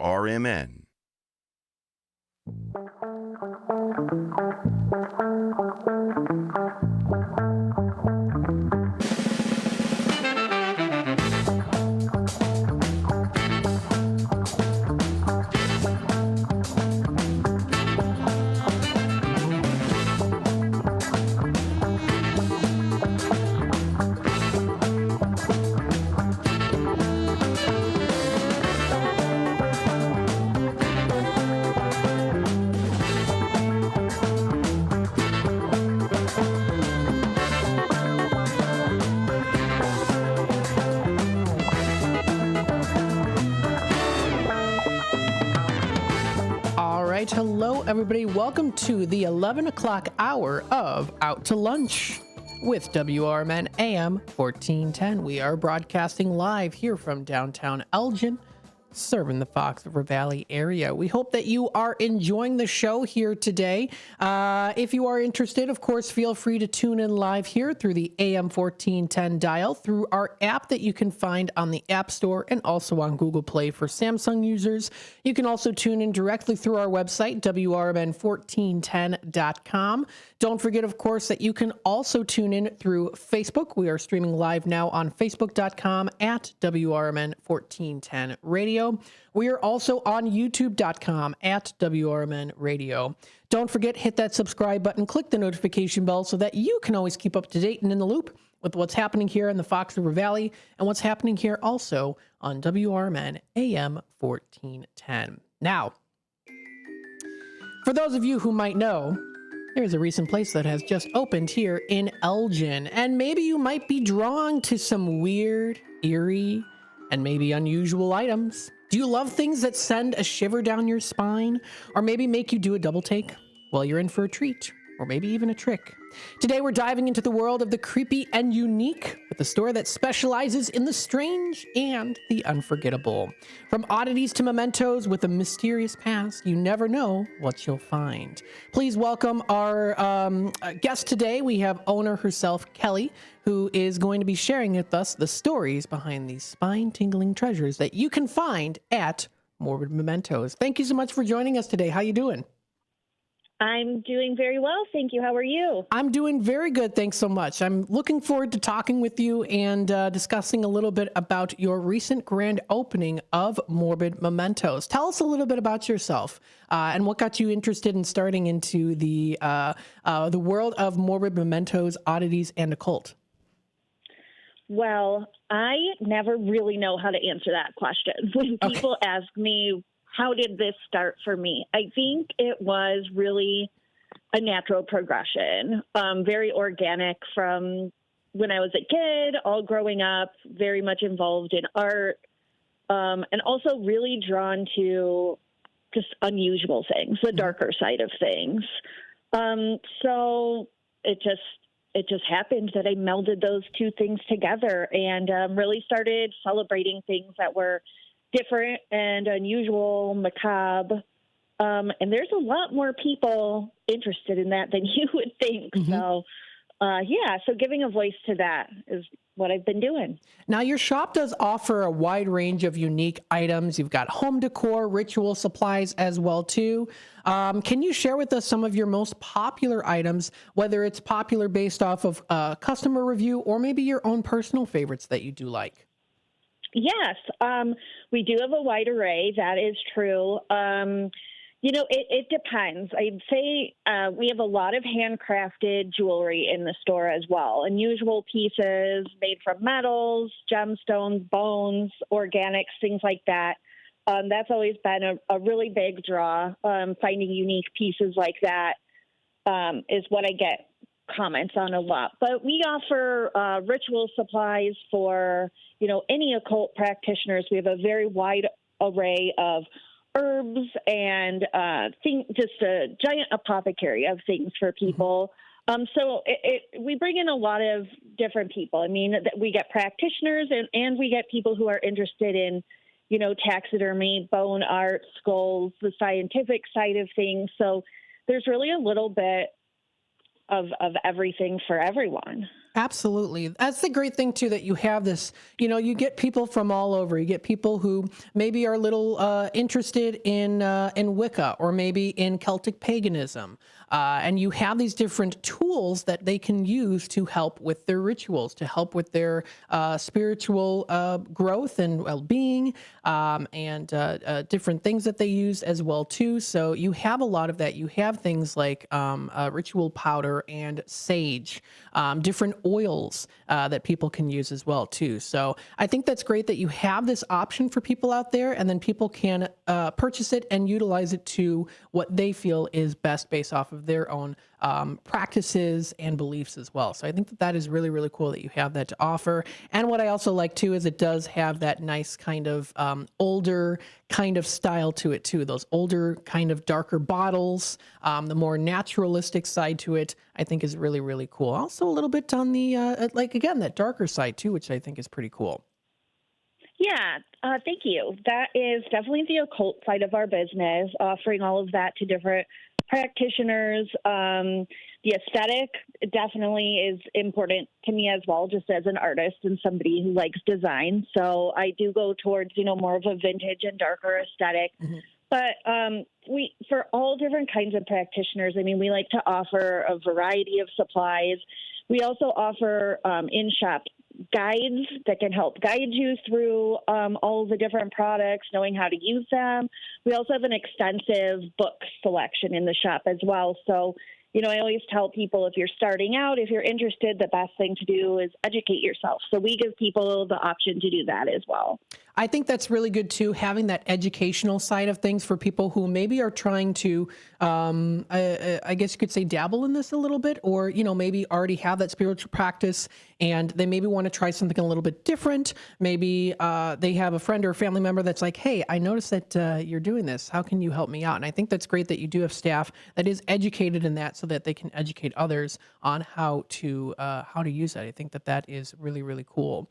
WRMN. Hello, everybody. Welcome to the 11 o'clock hour of Out to Lunch with WRMN AM 1410. We are broadcasting live here from downtown Elgin, serving the Fox River Valley area. We hope that you are enjoying the show here today. If you are interested, of course, feel free to tune in live here through the AM 1410 dial through our app that you can find on the App Store and also on Google Play for Samsung users. You can also tune in directly through our website, WRMN1410.com. Don't forget, of course, that you can also tune in through Facebook. We are streaming live now on Facebook.com at WRMN1410 Radio. We are also on YouTube.com at WRMN Radio. Don't forget, hit that subscribe button, click the notification bell so that you can always keep up to date and in the loop with what's happening here in the Fox River Valley and what's happening here also on WRMN AM 1410. Now, for those of you who might know, there's a recent place that has just opened here in Elgin, and maybe you might be drawn to some weird, eerie, and maybe unusual items. Do you love things that send a shiver down your spine, or maybe make you do a double take? Well, you're in for a treat, or maybe even a trick. Today, we're diving into the world of the creepy and unique with a store that specializes in the strange and the unforgettable. From oddities to mementos with a mysterious past, you never know what you'll find. Please welcome our guest today. We have owner herself, Kelli, who is going to be sharing with us the stories behind these spine-tingling treasures that you can find at Morbid Mementos. Thank you so much for joining us today. How you doing? I'm doing very well, thank you. How are you? I'm doing very good, thanks so much. I'm looking forward to talking with you and discussing a little bit about your recent grand opening of Morbid Mementos. Tell us a little bit about yourself and what got you interested in starting into the world of Morbid Mementos, oddities, and occult. Well, I never really know how to answer that question. When people ask me, how did this start for me? I think it was really a natural progression, very organic from when I was a kid, all growing up, very much involved in art, and also really drawn to just unusual things, the darker side of things. So it just happened that I melded those two things together and really started celebrating things that were different and unusual, macabre. And there's a lot more people interested in that than you would think. Mm-hmm. So giving a voice to that is what I've been doing. Now, your shop does offer a wide range of unique items. You've got home decor, ritual supplies as well, too. Can you share with us some of your most popular items, whether it's popular based off of customer review or maybe your own personal favorites that you do like? Yes, we do have a wide array. That is true. It depends. I'd say we have a lot of handcrafted jewelry in the store as well. Unusual pieces made from metals, gemstones, bones, organics, things like that. That's always been a really big draw. Finding unique pieces like that is what I get comments on a lot. But we offer ritual supplies for, any occult practitioners. We have a very wide array of herbs and just a giant apothecary of things for people. So we bring in a lot of different people. I mean, we get practitioners and we get people who are interested in, taxidermy, bone art, skulls, the scientific side of things. So there's really a little bit of everything for everyone. Absolutely. That's the great thing too, that you have this, you get people from all over. You get people who maybe are a little interested in Wicca, or maybe in Celtic paganism. And you have these different tools that they can use to help with their rituals, to help with their spiritual growth and well-being, and different things that they use as well too. So you have a lot of that. You have things like ritual powder and sage, different oils that people can use as well too. So I think that's great that you have this option for people out there, and then people can purchase it and utilize it to what they feel is best based off of their own practices and beliefs as well. So I think that that is really, really cool that you have that to offer. And what I also like too is it does have that nice kind of older kind of style to it too. Those older kind of darker bottles, the more naturalistic side to it, I think is really, really cool. Also a little bit on the, again, that darker side too, which I think is pretty cool. Yeah, thank you. That is definitely the occult side of our business, offering all of that to different practitioners. The aesthetic definitely is important to me as well, just as an artist and somebody who likes design. So I do go towards, more of a vintage and darker aesthetic. Mm-hmm. But we, for all different kinds of practitioners, we like to offer a variety of supplies. We also offer in-shop guides that can help guide you through all the different products, knowing how to use them. We also have an extensive book selection in the shop as well. So, I always tell people, if you're starting out, if you're interested, the best thing to do is educate yourself. So we give people the option to do that as well. I think that's really good too, having that educational side of things for people who maybe are trying to, I guess you could say, dabble in this a little bit, or, maybe already have that spiritual practice and they maybe want to try something a little bit different. Maybe they have a friend or a family member that's like, hey, I noticed that you're doing this. How can you help me out? And I think that's great that you do have staff that is educated in that so that they can educate others on how to use that. I think that that is really, really cool.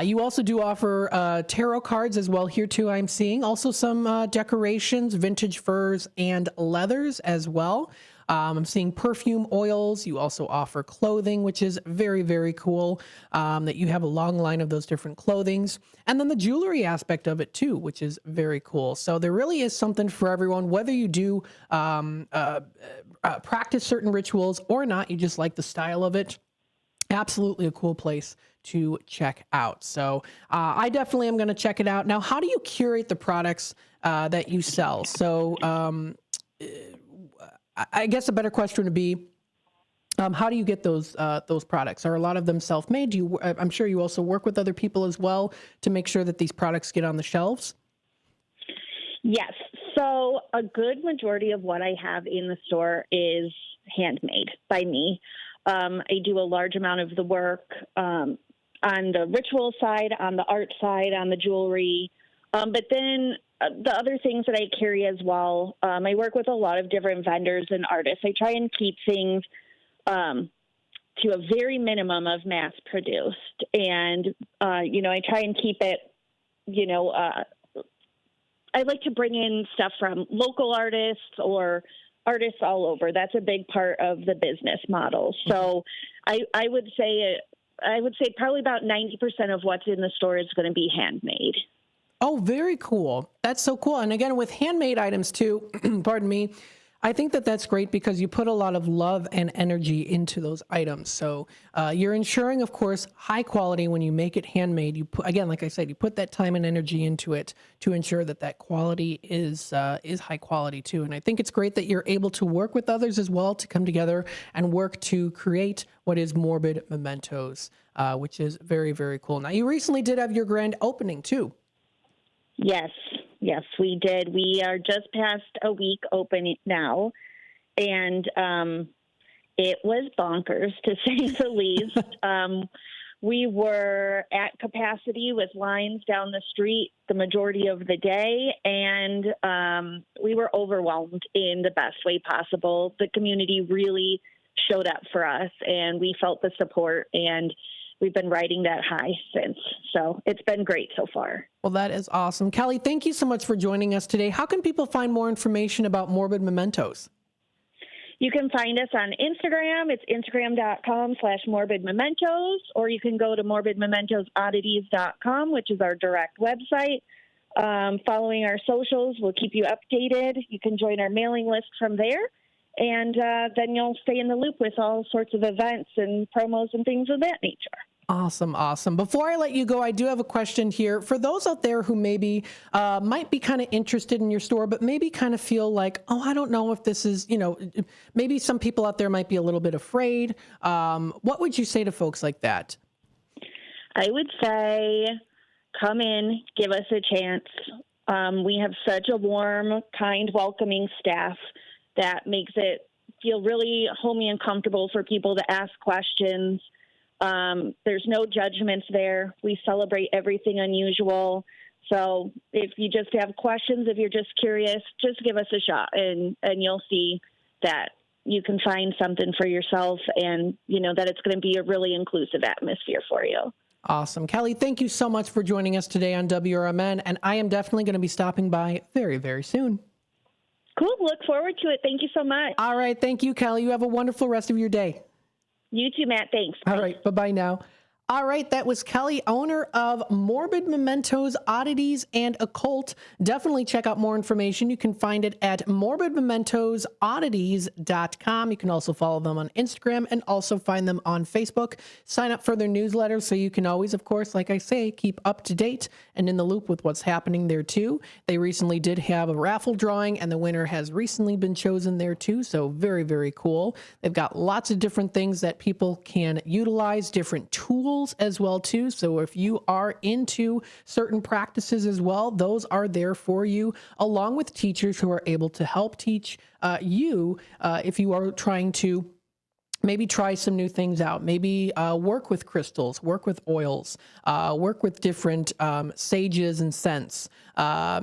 You also do offer tarot cards as well here too, I'm seeing. Also some decorations, vintage furs and leathers as well. I'm seeing perfume oils. You also offer clothing, which is very, very cool, that you have a long line of those different clothings. And then the jewelry aspect of it too, which is very cool. So there really is something for everyone, whether you do practice certain rituals or not, you just like the style of it. Absolutely a cool place to check out. So I definitely am going to check it out. Now, how do you curate the products that you sell? So I guess a better question would be, how do you get those products? Are a lot of them self-made? I'm sure you also work with other people as well to make sure that these products get on the shelves? Yes. So a good majority of what I have in the store is handmade by me. I do a large amount of the work on the ritual side, on the art side, on the jewelry. But then the other things that I carry as well, I work with a lot of different vendors and artists. I try and keep things to a very minimum of mass produced. And, I try and keep it, I like to bring in stuff from local artists or artists all over. That's a big part of the business model. So I would say probably about 90% of what's in the store is going to be handmade. Oh, very cool. That's so cool. And again, with handmade items too, pardon me, I think that that's great because you put a lot of love and energy into those items. So you're ensuring, of course, high quality when you make it handmade. You put, again, like I said, you put that time and energy into it to ensure that that quality is high quality too. And I think it's great that you're able to work with others as well to come together and work to create what is Morbid Mementos, which is very, very cool. Now, you recently did have your grand opening too. Yes, we did. We are just past a week open now, and it was bonkers, to say the least. We were at capacity with lines down the street the majority of the day, and we were overwhelmed in the best way possible. The community really showed up for us, and we felt the support, and we've been riding that high since. So it's been great so far. Well, that is awesome. Kelli, thank you so much for joining us today. How can people find more information about Morbid Mementos? You can find us on Instagram. It's instagram.com/Morbid Mementos, or you can go to morbidmementosoddities.com, which is our direct website. Following our socials will keep you updated. You can join our mailing list from there, and then you'll stay in the loop with all sorts of events and promos and things of that nature. Awesome. Awesome. Before I let you go, I do have a question here for those out there who maybe might be kind of interested in your store, but maybe kind of feel like, oh, I don't know if this is, maybe some people out there might be a little bit afraid. What would you say to folks like that? I would say come in, give us a chance. We have such a warm, kind, welcoming staff that makes it feel really homey and comfortable for people to ask questions. There's no judgments there. We celebrate everything unusual. So if you just have questions, if you're just curious, just give us a shot and you'll see that you can find something for yourself and, that it's going to be a really inclusive atmosphere for you. Awesome. Kelli, thank you so much for joining us today on WRMN. And I am definitely going to be stopping by very, very soon. Cool. Look forward to it. Thank you so much. All right. Thank you, Kelli. You have a wonderful rest of your day. You too, Matt. Thanks. All right. Bye-bye now. All right, that was Kelli, owner of Morbid Mementos, Oddities, and Occult. Definitely check out more information. You can find it at morbidmementosoddities.com. You can also follow them on Instagram and also find them on Facebook. Sign up for their newsletter so you can always, of course, like I say, keep up to date and in the loop with what's happening there too. They recently did have a raffle drawing and the winner has recently been chosen there too. So very, very cool. They've got lots of different things that people can utilize, different tools as well too. So if you are into certain practices as well, those are there for you, along with teachers who are able to help teach you if you are trying to maybe try some new things out, maybe work with crystals, work with oils, work with different sages and scents,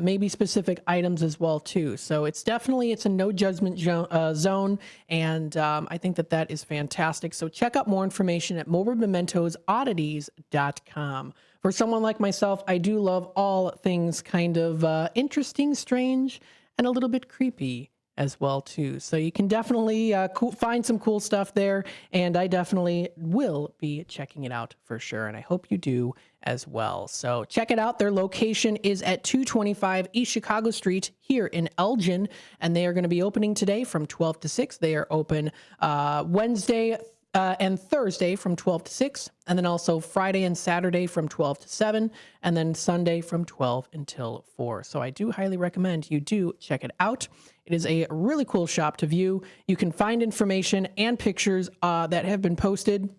maybe specific items as well too. So it's a no judgment zone. And I think that is fantastic. So check out more information at morbidmementosoddities.com. For someone like myself, I do love all things kind of interesting, strange, and a little bit creepy as well too. So you can definitely find some cool stuff there, and I definitely will be checking it out for sure, and I hope you do as well. So check it out. Their location is at 225 East Chicago Street here in Elgin, and they are going to be opening today from 12 to 6. They are open Wednesday and Thursday from 12 to 6, and then also Friday and Saturday from 12 to 7, and then Sunday from 12 until 4. So I do highly recommend you do check it out. It is a really cool shop to view. You can find information and pictures that have been posted.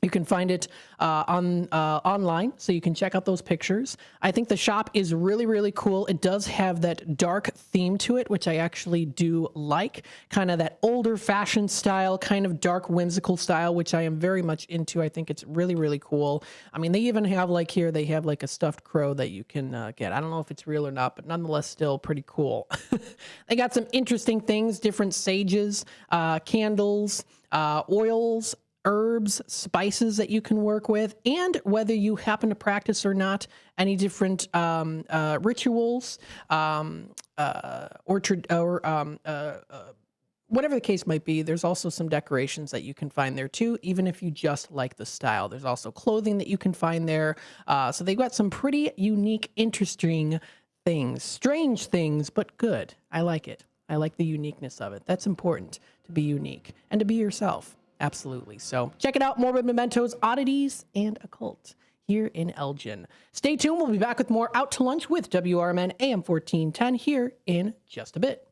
You can find it online, so you can check out those pictures. I think the shop is really, really cool. It does have that dark theme to it, which I actually do like. Kind of that older fashioned style, kind of dark, whimsical style, which I am very much into. I think it's really, really cool. I mean, they even have they have like a stuffed crow that you can get. I don't know if it's real or not, but nonetheless, still pretty cool. They got some interesting things, different sages, candles, oils, herbs, spices that you can work with, and whether you happen to practice or not, any different rituals whatever the case might be. There's also some decorations that you can find there too, even if you just like the style. There's also clothing that you can find there. So they've got some pretty unique, interesting things, strange things, but good. I like it. I like the uniqueness of it. That's important, to be unique and to be yourself. Absolutely. So check it out. Morbid Mementos, Oddities, and Occult here in Elgin. Stay tuned. We'll be back with more Out to Lunch with WRMN AM 1410 here in just a bit.